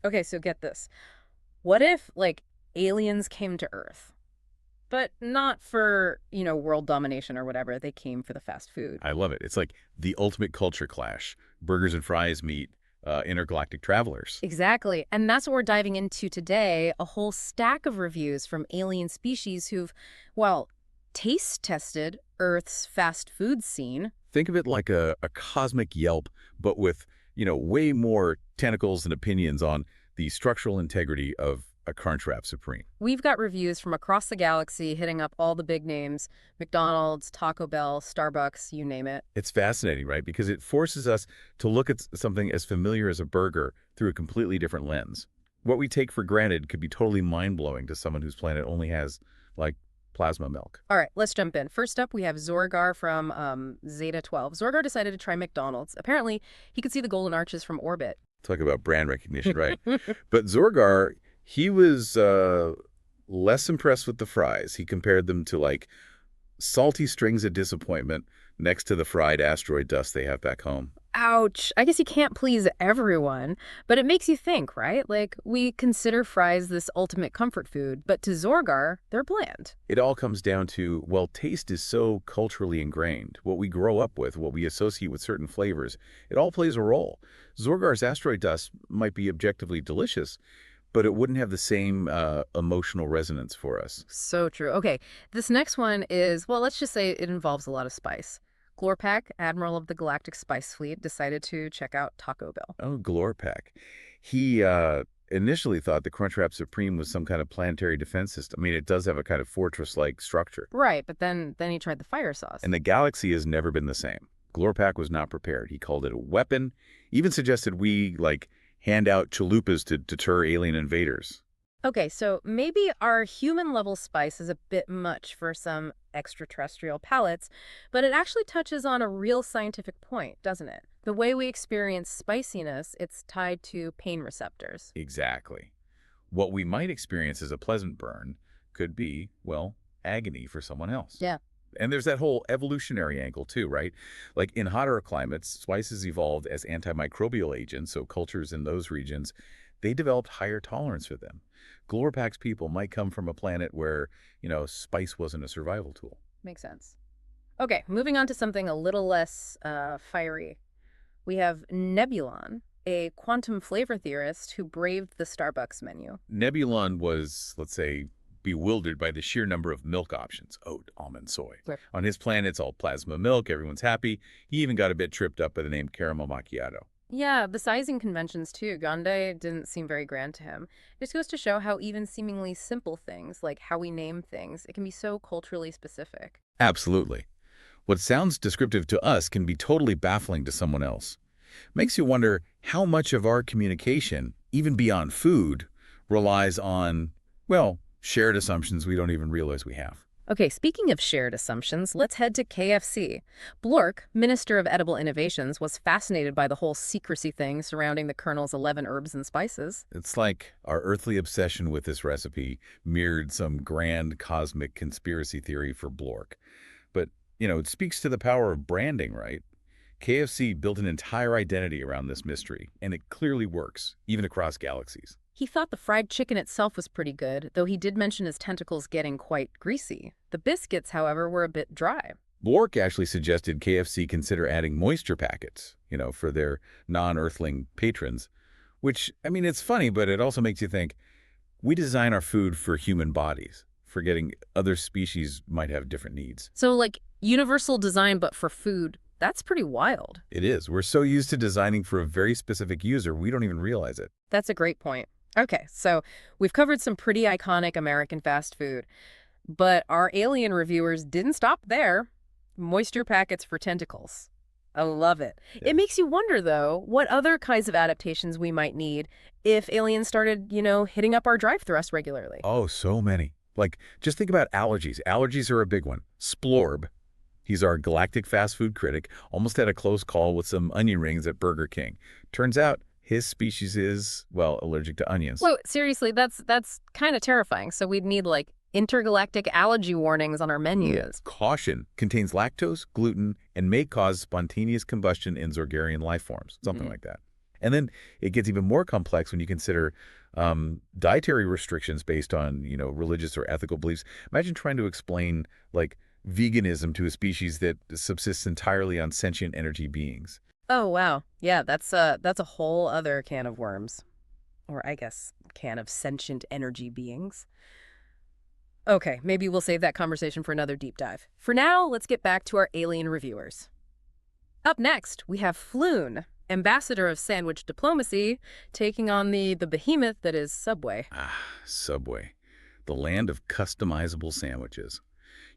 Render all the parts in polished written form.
Okay, so get this. What if, like, aliens came to Earth, but not for, world domination or whatever? They came for the fast food. I love it. It's like the ultimate culture clash. Burgers and fries meet intergalactic travelers. Exactly. And that's what we're diving into today, a whole stack of reviews from alien species who've, well, taste tested Earth's fast food scene. Think of it like a cosmic Yelp, but with, way more tentacles and opinions on the structural integrity of a Crunchwrap Supreme. We've got reviews from across the galaxy hitting up all the big names: McDonald's, Taco Bell, Starbucks, you name it. It's fascinating, right? Because it forces us to look at something as familiar as a burger through a completely different lens. What we take for granted could be totally mind-blowing to someone whose planet only has, like, plasma milk. All right, let's jump in. First up, we have Zorgar from Zeta 12. Zorgar decided to try McDonald's. Apparently, he could see the golden arches from orbit. Talk about brand recognition, right? But Zorgar, he was less impressed with the fries. He compared them to, like, salty strings of disappointment next to the fried asteroid dust they have back home. Ouch. I guess you can't please everyone, but it makes you think, right? Like, we consider fries this ultimate comfort food, but to Zorgar, they're bland. It all comes down to, well, taste is so culturally ingrained. What we grow up with, what we associate with certain flavors, it all plays a role. Zorgar's asteroid dust might be objectively delicious, but it wouldn't have the same emotional resonance for us. So true. Okay, this next one is, well, let's just say it involves a lot of spice. Glorpak, Admiral of the Galactic Spice Fleet, decided to check out Taco Bell. Oh, Glorpak. He initially thought the Crunchwrap Supreme was some kind of planetary defense system. I mean, it does have a kind of fortress-like structure. Right, but then he tried the fire sauce. And the galaxy has never been the same. Glorpak was not prepared. He called it a weapon, even suggested we, like, hand out chalupas to deter alien invaders. Okay, so maybe our human-level spice is a bit much for some extraterrestrial palates, but it actually touches on a real scientific point, doesn't it? The way we experience spiciness, it's tied to pain receptors. Exactly. What we might experience as a pleasant burn could be, well, agony for someone else. Yeah. And there's that whole evolutionary angle too, right? Like in hotter climates, spices evolved as antimicrobial agents, so cultures in those regions, they developed higher tolerance for them. Glorpak's people might come from a planet where, spice wasn't a survival tool. Makes sense. Okay, moving on to something a little less fiery. We have Nebulon, a quantum flavor theorist who braved the Starbucks menu. Nebulon was, let's say, bewildered by the sheer number of milk options: oat, almond, soy. Right. On his planet, it's all plasma milk. Everyone's happy. He even got a bit tripped up by the name caramel macchiato. Yeah, the sizing conventions too. Grande didn't seem very grand to him. It just goes to show how even seemingly simple things, like how we name things, it can be so culturally specific. Absolutely. What sounds descriptive to us can be totally baffling to someone else. Makes you wonder how much of our communication, even beyond food, relies on, well, shared assumptions we don't even realize we have. Okay, speaking of shared assumptions, let's head to KFC. Blork, Minister of Edible Innovations, was fascinated by the whole secrecy thing surrounding the Colonel's 11 herbs and spices. It's like our earthly obsession with this recipe mirrored some grand cosmic conspiracy theory for Blork. But, it speaks to the power of branding, right? KFC built an entire identity around this mystery, and it clearly works, even across galaxies. He thought the fried chicken itself was pretty good, though he did mention his tentacles getting quite greasy. The biscuits, however, were a bit dry. Blork actually suggested KFC consider adding moisture packets, for their non-Earthling patrons, which, I mean, it's funny, but it also makes you think, we design our food for human bodies, forgetting other species might have different needs. So, like, universal design but for food, that's pretty wild. It is. We're so used to designing for a very specific user, we don't even realize it. That's a great point. Okay, so we've covered some pretty iconic American fast food, but our alien reviewers didn't stop there. Moisture packets for tentacles. I love it. Yeah. It makes you wonder, though, what other kinds of adaptations we might need if aliens started, hitting up our drive thrust regularly. Oh, so many. Like, just think about allergies. Allergies are a big one. Splorb, he's our galactic fast food critic, almost had a close call with some onion rings at Burger King. Turns out his species is, well, allergic to onions. Whoa, seriously, that's kind of terrifying. So we'd need, like, intergalactic allergy warnings on our menus. Caution, contains lactose, gluten, and may cause spontaneous combustion in Zorgarian life forms, something like that. And then it gets even more complex when you consider dietary restrictions based on, religious or ethical beliefs. Imagine trying to explain, like, veganism to a species that subsists entirely on sentient energy beings. Oh, wow. Yeah, that's a whole other can of worms. Or I guess can of sentient energy beings. Okay, maybe we'll save that conversation for another deep dive. For now, let's get back to our alien reviewers. Up next, we have Floon, ambassador of sandwich diplomacy, taking on the behemoth that is Subway. Ah, Subway, the land of customizable sandwiches.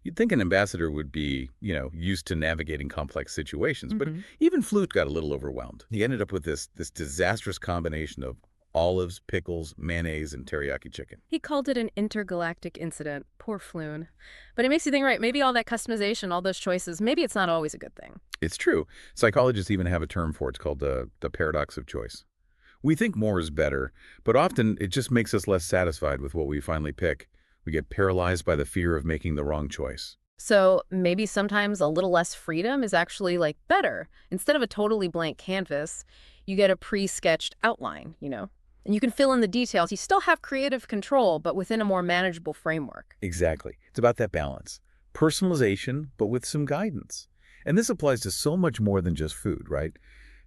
You'd think an ambassador would be, used to navigating complex situations, but even Flute got a little overwhelmed. He ended up with this disastrous combination of olives, pickles, mayonnaise, and teriyaki chicken. He called it an intergalactic incident. Poor Floon. But it makes you think, right, maybe all that customization, all those choices, maybe it's not always a good thing. It's true. Psychologists even have a term for it. It's called the paradox of choice. We think more is better, but often it just makes us less satisfied with what we finally pick. We get paralyzed by the fear of making the wrong choice. So maybe sometimes a little less freedom is actually like better. Instead of a totally blank canvas, you get a pre-sketched outline. And you can fill in the details. You still have creative control, but within a more manageable framework. Exactly. It's about that balance. Personalization, but with some guidance. And this applies to so much more than just food, right?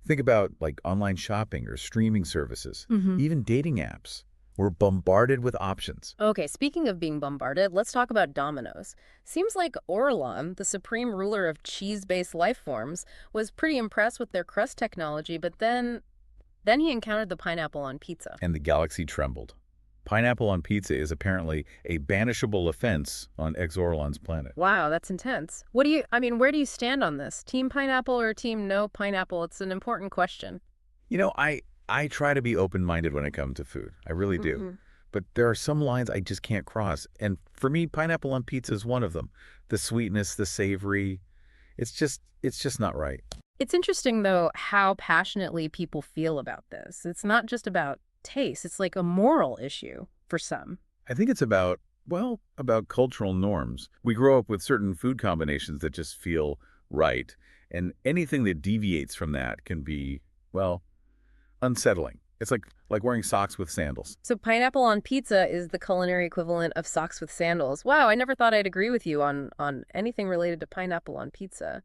Think about like online shopping or streaming services, even dating apps. We're bombarded with options. Okay, speaking of being bombarded, let's talk about Domino's. Seems like Orlon, the supreme ruler of cheese-based life forms, was pretty impressed with their crust technology, but then he encountered the pineapple on pizza. And the galaxy trembled. Pineapple on pizza is apparently a banishable offense on Orlon's planet. Wow, that's intense. Where do you stand on this? Team pineapple or team no pineapple? It's an important question. I try to be open-minded when it comes to food. I really do. But there are some lines I just can't cross. And for me, pineapple on pizza is one of them. The sweetness, the savory, it's just not right. It's interesting, though, how passionately people feel about this. It's not just about taste. It's like a moral issue for some. I think it's about cultural norms. We grow up with certain food combinations that just feel right. And anything that deviates from that can be, unsettling. It's like wearing socks with sandals. So pineapple on pizza is the culinary equivalent of socks with sandals. Wow, I never thought I'd agree with you on anything related to pineapple on pizza.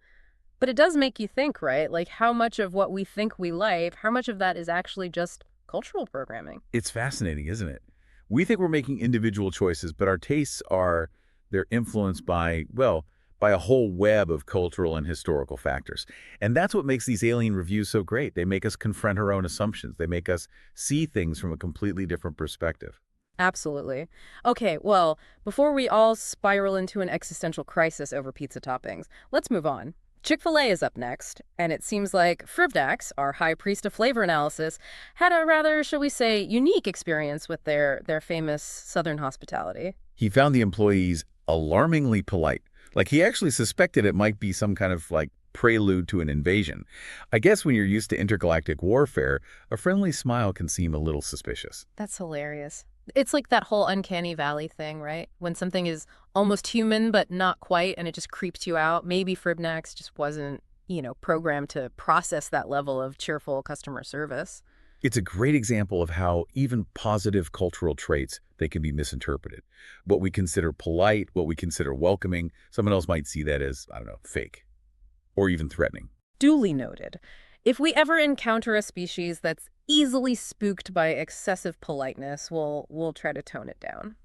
But it does make you think, right? Like how much of what we think we like, how much of that is actually just cultural programming? It's fascinating, isn't it? We think we're making individual choices, but our tastes they're influenced by a whole web of cultural and historical factors. And that's what makes these alien reviews so great. They make us confront our own assumptions. They make us see things from a completely different perspective. Absolutely. Okay, well, before we all spiral into an existential crisis over pizza toppings, let's move on. Chick-fil-A is up next, and it seems like Frivdax, our high priest of flavor analysis, had a rather, shall we say, unique experience with their famous Southern hospitality. He found the employees alarmingly polite. Like he actually suspected it might be some kind of prelude to an invasion. I guess when you're used to intergalactic warfare, a friendly smile can seem a little suspicious. That's hilarious. It's like that whole uncanny valley thing, right? When something is almost human, but not quite, and it just creeps you out. Maybe Fribnax just wasn't, programmed to process that level of cheerful customer service. It's a great example of how even positive cultural traits, they can be misinterpreted. What we consider polite, what we consider welcoming, someone else might see that as, fake or even threatening. Duly noted. If we ever encounter a species that's easily spooked by excessive politeness, we'll try to tone it down.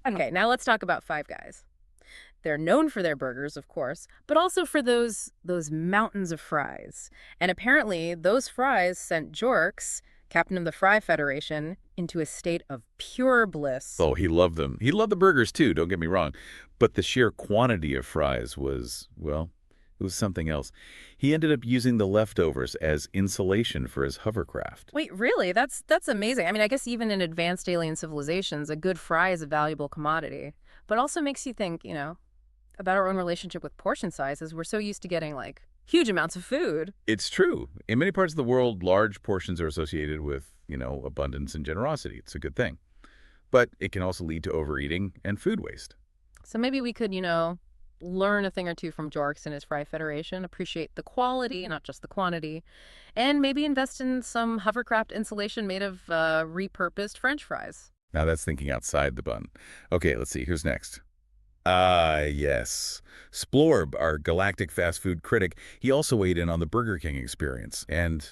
Okay, now let's talk about Five Guys. They're known for their burgers, of course, but also for those mountains of fries. And apparently, those fries sent Jorks, captain of the Fry Federation, into a state of pure bliss. Oh, he loved them. He loved the burgers too, don't get me wrong. But the sheer quantity of fries was, it was something else. He ended up using the leftovers as insulation for his hovercraft. Wait, really? That's amazing. I guess even in advanced alien civilizations, a good fry is a valuable commodity. But also makes you think, about our own relationship with portion sizes. We're so used to getting, huge amounts of food. It's true. In many parts of the world, large portions are associated with, abundance and generosity. It's a good thing. But it can also lead to overeating and food waste. So maybe we could, learn a thing or two from Jorks and his Fry Federation, appreciate the quality, not just the quantity, and maybe invest in some hovercraft insulation made of repurposed French fries. Now that's thinking outside the bun. Okay, let's see. Here's next. Yes. Splorb, our galactic fast food critic, he also weighed in on the Burger King experience. And,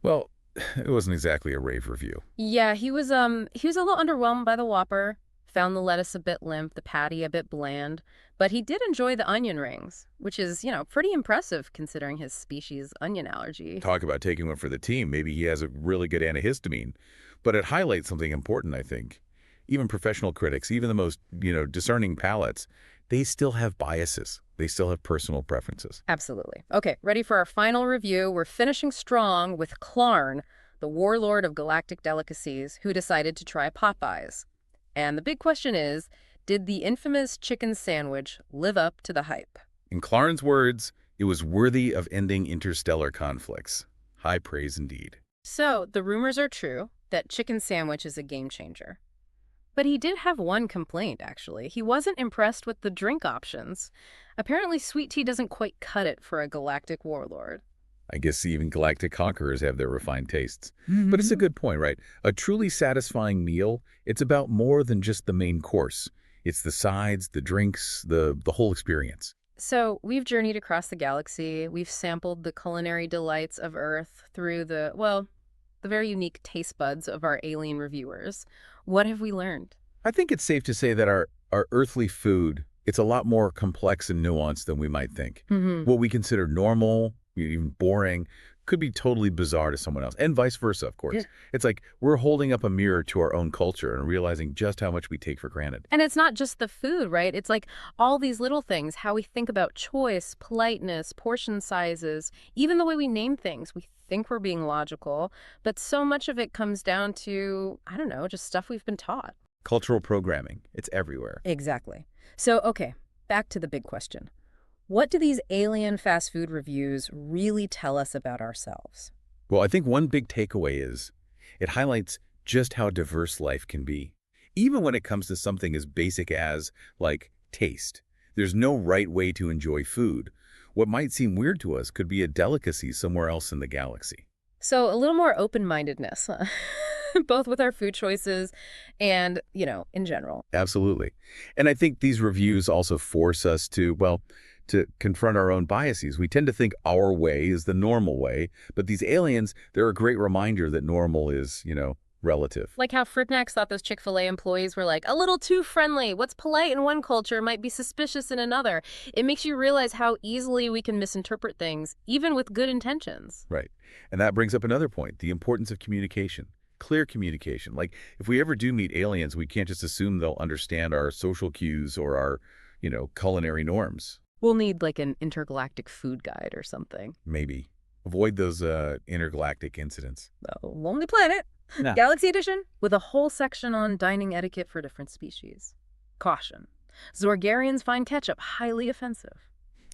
well, it wasn't exactly a rave review. Yeah, he was a little underwhelmed by the Whopper, found the lettuce a bit limp, the patty a bit bland, but he did enjoy the onion rings, which is, pretty impressive considering his species' onion allergy. Talk about taking one for the team. Maybe he has a really good antihistamine. But it highlights something important, I think. Even professional critics, even the most, discerning palates, they still have biases. They still have personal preferences. Absolutely. Okay, ready for our final review. We're finishing strong with Klarn, the warlord of galactic delicacies, who decided to try Popeyes. And the big question is, did the infamous chicken sandwich live up to the hype? In Clarn's words, it was worthy of ending interstellar conflicts. High praise indeed. So, the rumors are true that chicken sandwich is a game changer. But he did have one complaint, actually. He wasn't impressed with the drink options. Apparently, sweet tea doesn't quite cut it for a galactic warlord. I guess even galactic conquerors have their refined tastes. But it's a good point, right? A truly satisfying meal, it's about more than just the main course. It's the sides, the drinks, the whole experience. So, we've journeyed across the galaxy. We've sampled the culinary delights of Earth through the very unique taste buds of our alien reviewers. What have we learned? I think it's safe to say that our earthly food, it's a lot more complex and nuanced than we might think. What we consider normal, even boring, could be totally bizarre to someone else, and vice versa, of course. Yeah. It's like we're holding up a mirror to our own culture and realizing just how much we take for granted. And it's not just the food, right? It's like all these little things, how we think about choice, politeness, portion sizes, even the way we name things. We think we're being logical, but so much of it comes down to, I don't know, just stuff we've been taught. Cultural programming, it's everywhere. Exactly. So, okay, back to the big question. What do these alien fast food reviews really tell us about ourselves? Well, I think one big takeaway is it highlights just how diverse life can be. Even when it comes to something as basic as, like, taste. There's no right way to enjoy food. What might seem weird to us could be a delicacy somewhere else in the galaxy. So, a little more open-mindedness, huh? Both with our food choices and, in general. Absolutely. And I think these reviews also force us to, well, to confront our own biases. We tend to think our way is the normal way, but these aliens, they're a great reminder that normal is, relative. Like how Fritnax thought those Chick-fil-A employees were like, a little too friendly. What's polite in one culture might be suspicious in another. It makes you realize how easily we can misinterpret things, even with good intentions. Right. And that brings up another point, the importance of communication. Clear communication. Like, if we ever do meet aliens, we can't just assume they'll understand our social cues or our, culinary norms. We'll need like an intergalactic food guide or something. Maybe. Avoid those intergalactic incidents. Oh, Lonely Planet. Yeah. Galaxy Edition, with a whole section on dining etiquette for different species. Caution. Zorgarians find ketchup highly offensive.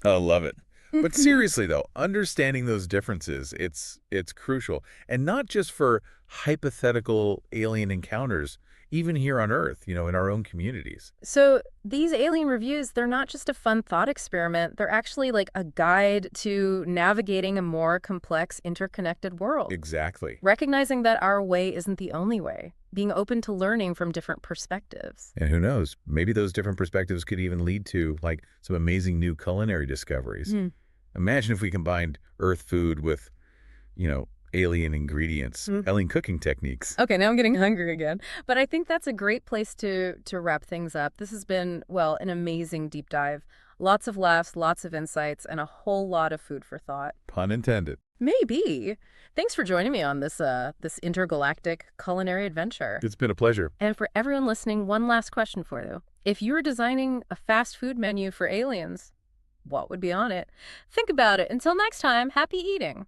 I love it. But seriously, though, understanding those differences, it's crucial. And not just for hypothetical alien encounters, even here on Earth, in our own communities. So these alien reviews, they're not just a fun thought experiment. They're actually like a guide to navigating a more complex, interconnected world. Exactly. Recognizing that our way isn't the only way. Being open to learning from different perspectives. And who knows, maybe those different perspectives could even lead to, like, some amazing new culinary discoveries. Imagine if we combined Earth food with, alien ingredients, alien cooking techniques. Okay, now I'm getting hungry again. But I think that's a great place to wrap things up. This has been, well, an amazing deep dive. Lots of laughs, lots of insights, and a whole lot of food for thought. Pun intended. Maybe. Thanks for joining me on this intergalactic culinary adventure. It's been a pleasure. And for everyone listening, one last question for you. If you were designing a fast food menu for aliens, what would be on it? Think about it. Until next time, happy eating.